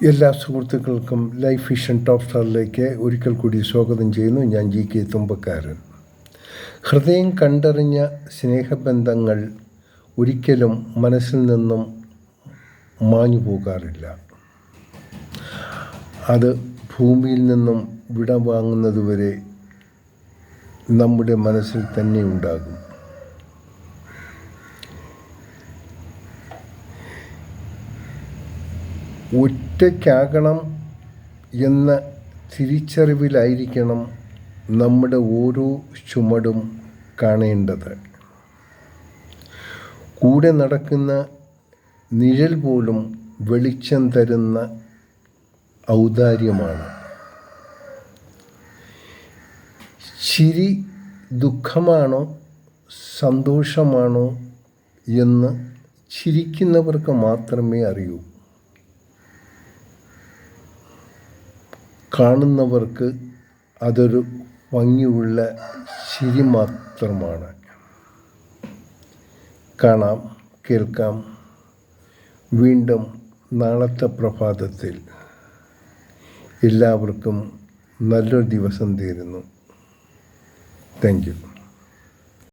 എല്ലാ സുഹൃത്തുക്കൾക്കും life vision top സ്റ്റാറിലേക്ക് ഒരിക്കൽ കൂടി സ്വാഗതം ചെയ്യുന്നു. ഞാൻ GK തുമ്പക്കാരൻ. ഹൃദയം കണ്ടറിഞ്ഞ സ്നേഹബന്ധങ്ങൾ ഒരിക്കലും മനസ്സിൽ നിന്നും മാഞ്ഞു പോകാറില്ല. അത് ഭൂമിയിൽ നിന്നും വിടവാങ്ങുന്നതുവരെ നമ്മുടെ മനസ്സിൽ തന്നെ ഉണ്ടാകും. ഒറ്റയ്ക്കാകണം എന്ന തിരിച്ചറിവിലായിരിക്കണം നമ്മുടെ ഓരോ ചുമടും കാണേണ്ടത്. കൂടെ നടക്കുന്ന നിഴൽ പോലും വെളിച്ചം തരുന്ന ഔദാര്യമാണ്. ചിരി ദുഃഖമാണോ സന്തോഷമാണോ എന്ന് ചിരിക്കുന്നവർക്ക് മാത്രമേ അറിയൂ. കാണുന്നവർക്ക് അതൊരു ഭംഗിയുള്ള ചിരി മാത്രമാണ്. കാണാം, കേൾക്കാം വീണ്ടും നാളത്തെ പ്രഭാതത്തിൽ. എല്ലാവർക്കും നല്ലൊരു ദിവസം തീരുന്നു. Thank you.